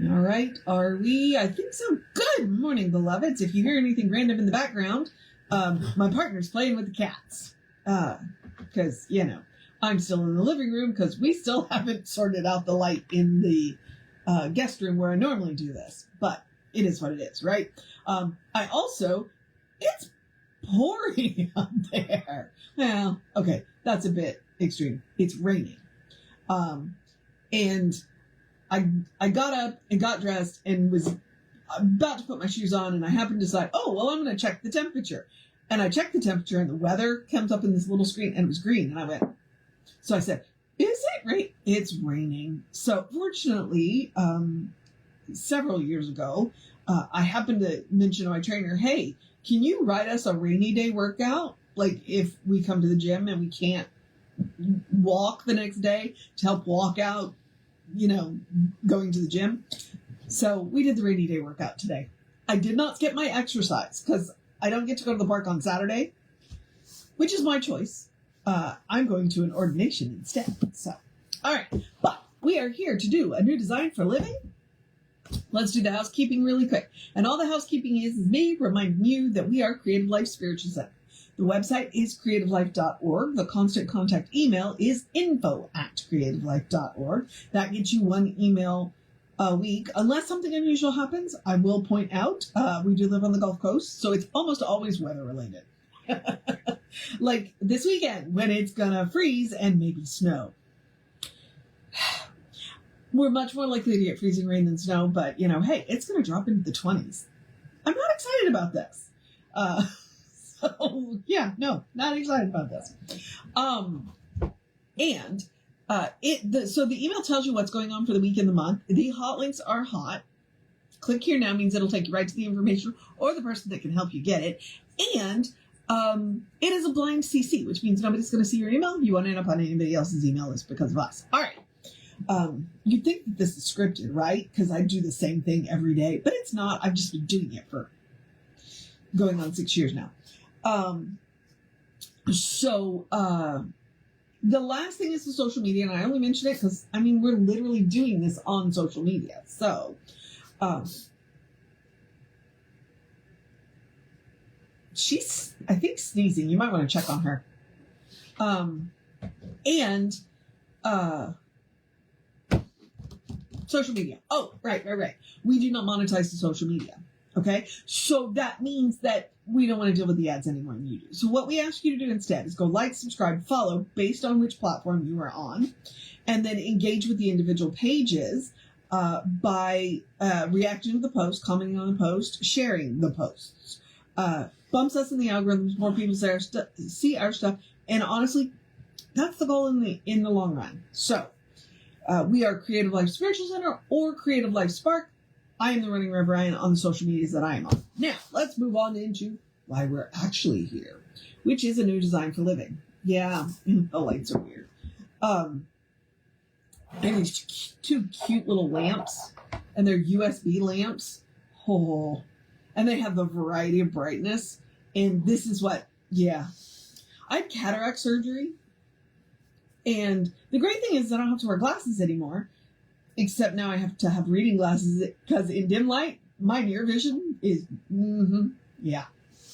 All right, are we? I think so. Good morning, beloveds. If you hear anything random in the background, my partner's playing with the cats. Because, I'm still in the living room because we still haven't sorted out the light in the guest room where I normally do this. But it is what it is, right? It's pouring up there. Well, okay, that's a bit extreme. It's raining. And I got up and got dressed and was about to put my shoes on, and I happened to decide, I'm going to check the temperature. And I checked the temperature, and the weather comes up in this little screen, and it was green. And I went, so I said, is it rain? It's raining. So fortunately, several years ago, I happened to mention to my trainer, hey, can you write us a rainy day workout? Like if we come to the gym and we can't walk the next day to help walk out, going to the gym. So we did the rainy day workout today. I did not skip my exercise because I don't get to go to the park on Saturday, which is my choice. I'm going to an ordination instead. So, all right. But we are here to do a new design for living. Let's do the housekeeping really quick. And all the housekeeping is me reminding you that we are Creative Life Spiritual Center. The website is creativelife.org. The constant contact email is info@creativelife.org. That gets you one email a week. Unless something unusual happens, I will point out, we do live on the Gulf Coast, so it's almost always weather related. Like this weekend when it's gonna freeze and maybe snow. We're much more likely to get freezing rain than snow, but hey, it's gonna drop into the 20s. I'm not excited about this. So yeah, no, not excited about this. So the email tells you what's going on for the week and the month. The hot links are hot. Click here now means it'll take you right to the information or the person that can help you get it. And it is a blind CC, which means nobody's going to see your email. You won't end up on anybody else's email list because of us. All right. You'd think that this is scripted, right? Because I do the same thing every day, but it's not. I've just been doing it for going on 6 years now. The last thing is the social media, and I only mention it because, we're literally doing this on social media. So, she's, I think, sneezing. You might want to check on her. Social media. Oh, right. We do not monetize the social media. Okay. So that means that we don't want to deal with the ads anymore than you do. So what we ask you to do instead is go like, subscribe, follow based on which platform you are on, and then engage with the individual pages by reacting to the post, commenting on the post, sharing the posts. Bumps us in the algorithms, more people see our stuff, and honestly, that's the goal in the long run. So we are Creative Life Spiritual Center or Creative Life Spark. I am the running Rev Ryan on the social medias that I am on. Now, let's move on into why we're actually here, which is a new design for living. Yeah, the lights are weird. And these two cute little lamps, and they're USB lamps. Oh, and they have a variety of brightness. And this is I had cataract surgery. And the great thing is I don't have to wear glasses anymore. Except now I have to have reading glasses because in dim light, my near vision is,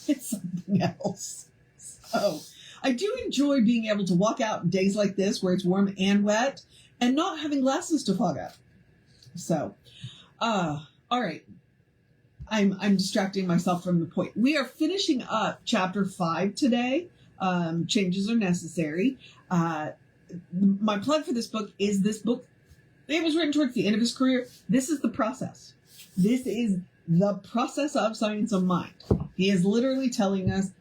it's something else. So I do enjoy being able to walk out on days like this where it's warm and wet and not having glasses to fog up. So, all right. I'm distracting myself from the point. We are finishing up chapter 5 today. Changes are necessary. My plug for this book is this book. It was written towards the end of his career. This is the process. This is the process of science of mind. He is literally telling us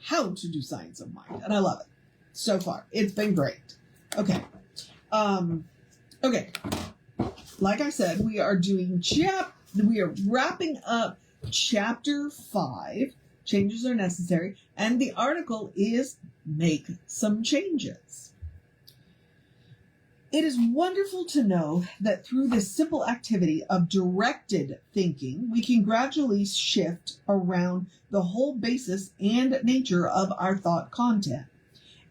how to do science of mind. And I love it. So far. It's been great. Okay. Okay. Like I said, we are wrapping up chapter 5. Changes are necessary. And the article is Make Some Changes. It is wonderful to know that through this simple activity of directed thinking, we can gradually shift around the whole basis and nature of our thought content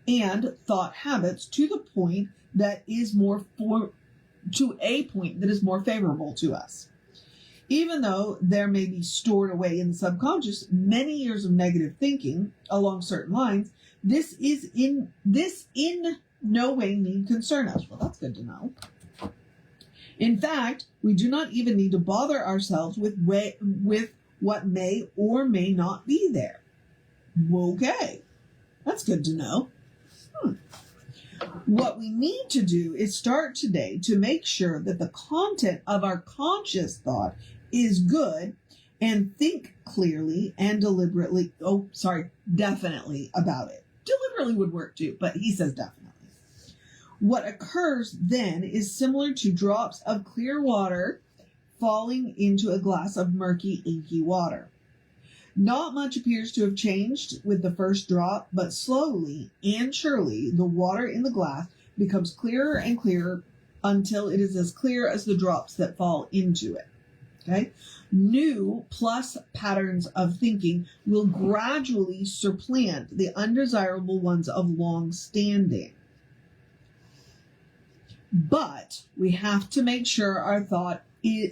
and thought habits to a point that is more favorable to us. Even though there may be stored away in the subconscious many years of negative thinking along certain lines, this in no way need concern us. Well, that's good to know. In fact, we do not even need to bother ourselves with what may or may not be there. Okay, that's good to know. What we need to do is start today to make sure that the content of our conscious thought is good and think clearly and definitely about it. Deliberately would work too, but he says definitely. What occurs then is similar to drops of clear water falling into a glass of murky, inky water. Not much appears to have changed with the first drop, but slowly and surely the water in the glass becomes clearer and clearer until it is as clear as the drops that fall into it. Okay? New plus patterns of thinking will gradually supplant the undesirable ones of long standing. But we have to make sure our thought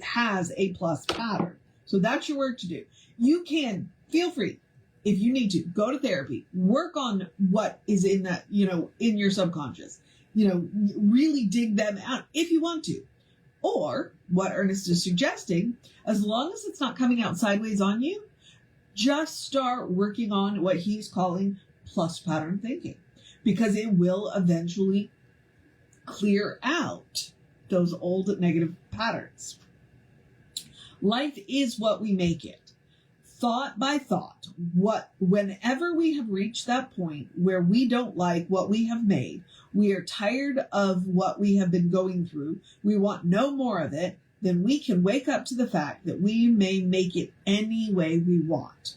has a plus pattern. So that's your work to do. You can, feel free, if you need to, go to therapy, work on what is in that, in your subconscious, really dig them out if you want to. Or what Ernest is suggesting, as long as it's not coming out sideways on you, just start working on what he's calling plus pattern thinking, because it will eventually clear out those old negative patterns. Life is what we make it. Thought by thought, whenever we have reached that point where we don't like what we have made, we are tired of what we have been going through, we want no more of it, then we can wake up to the fact that we may make it any way we want.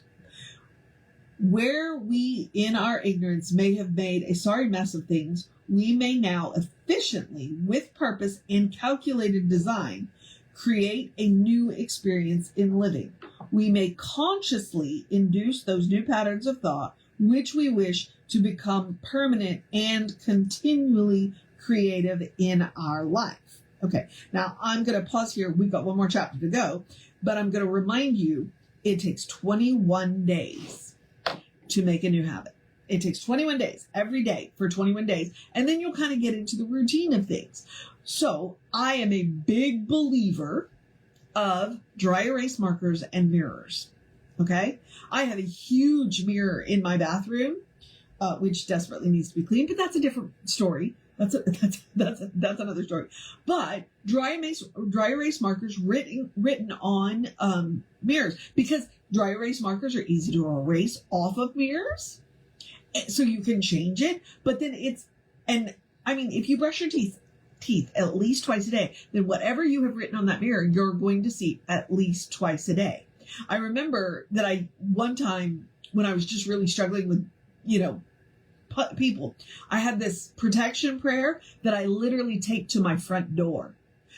Where we, in our ignorance, may have made a sorry mess of things, we may now efficiently, with purpose and calculated design, create a new experience in living. We may consciously induce those new patterns of thought, which we wish to become permanent and continually creative in our life. Okay, now I'm going to pause here. We've got one more chapter to go, but I'm going to remind you, it takes 21 days to make a new habit. It takes 21 days, every day for 21 days, and then you'll kind of get into the routine of things. So I am a big believer of dry erase markers and mirrors. Okay. I have a huge mirror in my bathroom, which desperately needs to be cleaned, but that's a different story. That's another story. But dry erase markers written on mirrors, because dry erase markers are easy to erase off of mirrors, so you can change it. But then if you brush your teeth at least twice a day, then whatever you have written on that mirror, you're going to see at least twice a day. I remember that one time when I was just really struggling with, people, I had this protection prayer that I literally taped to my front door.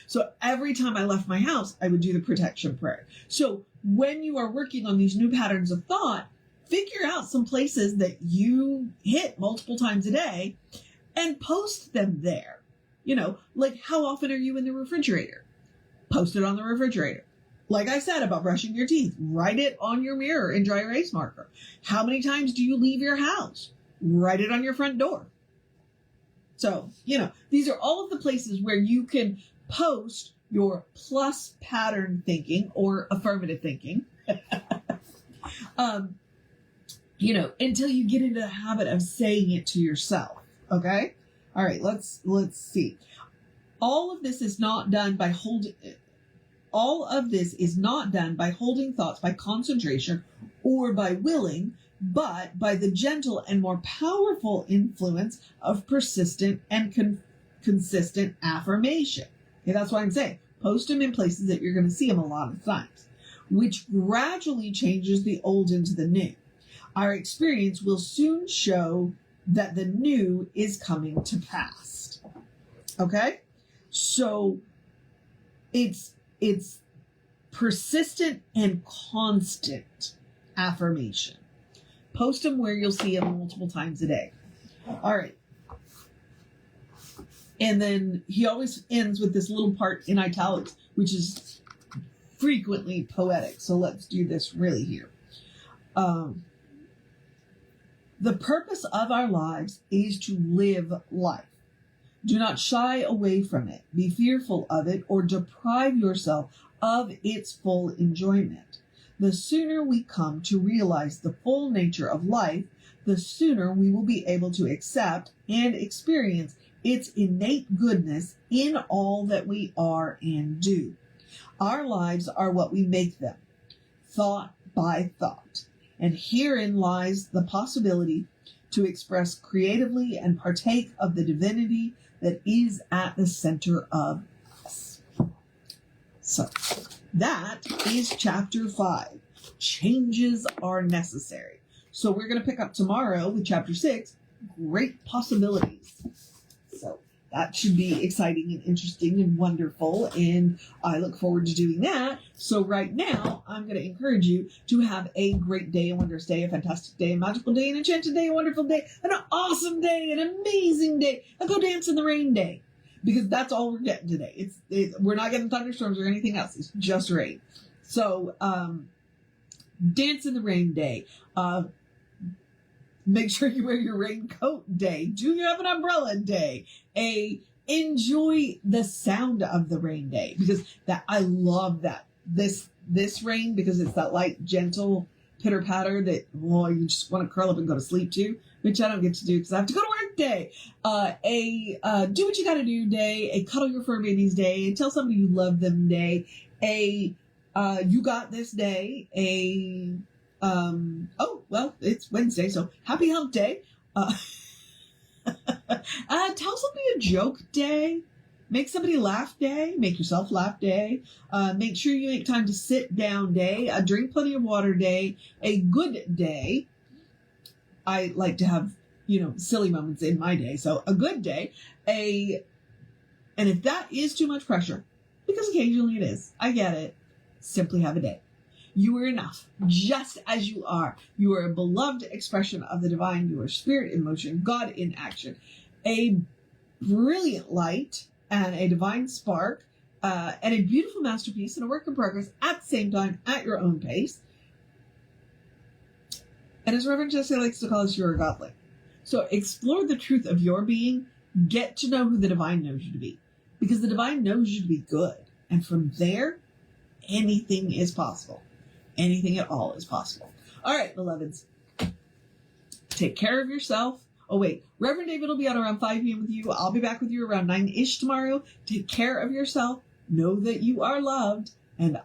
So every time I left my house, I would do the protection prayer. So when you are working on these new patterns of thought, figure out some places that you hit multiple times a day and post them there. Like, how often are you in the refrigerator? Post it on the refrigerator. Like I said about brushing your teeth, write it on your mirror in dry erase marker. How many times do you leave your house? Write it on your front door. So, these are all of the places where you can post your plus pattern thinking or affirmative thinking, until you get into the habit of saying it to yourself. Okay? All right, let's see. All of this is not done by holding thoughts by concentration or by willing, but by the gentle and more powerful influence of persistent and consistent affirmation. Okay, that's what I'm saying. Post them in places that you're going to see them a lot of times, which gradually changes the old into the new. Our experience will soon show that the new is coming to pass. Okay? So it's persistent and constant affirmation. Post them where you'll see them multiple times a day. All right. And then he always ends with this little part in italics, which is frequently poetic. So let's do this really here. The purpose of our lives is to live life. Do not shy away from it, be fearful of it, or deprive yourself of its full enjoyment. The sooner we come to realize the full nature of life, the sooner we will be able to accept and experience its innate goodness in all that we are and do. Our lives are what we make them, thought by thought. And herein lies the possibility to express creatively and partake of the divinity that is at the center of us. So that is chapter 5. Changes are necessary. So we're going to pick up tomorrow with chapter 6, great possibilities. So that should be exciting and interesting and wonderful, and I look forward to doing that. So right now, I'm going to encourage you to have a great day, a wondrous day, a fantastic day, a magical day, an enchanted day, a wonderful day, an awesome day, an amazing day, a go dance in the rain day, because that's all we're getting today. We're not getting thunderstorms or anything else. It's just rain. So dance in the rain day. Make sure you wear your raincoat day. Do you have an umbrella day? Enjoy the sound of the rain day, because I love that. This rain, because it's that light, gentle pitter patter that, well, you just want to curl up and go to sleep to, which I don't get to do because I have to go to work day. Do what you got to do day. A cuddle your fur babies day. Tell somebody you love them day. You got this day. Oh, well, it's Wednesday, so happy hump day. Tell somebody a joke day. Make somebody laugh day. Make yourself laugh day. Make sure you make time to sit down day. Drink plenty of water day. A good day. I like to have, silly moments in my day. So a good day. And if that is too much pressure, because occasionally it is, I get it, simply have a day. You are enough, just as you are. You are a beloved expression of the divine. You are spirit in motion, God in action, a brilliant light and a divine spark, and a beautiful masterpiece and a work in progress at the same time, at your own pace. And as Reverend Jesse likes to call us, you're a godling. So explore the truth of your being. Get to know who the divine knows you to be, because the divine knows you to be good. And from there, anything is possible. Anything at all is possible. All right, beloveds. Take care of yourself. Oh, wait. Reverend David will be out around 5 p.m. with you. I'll be back with you around 9-ish tomorrow. Take care of yourself. Know that you are loved. And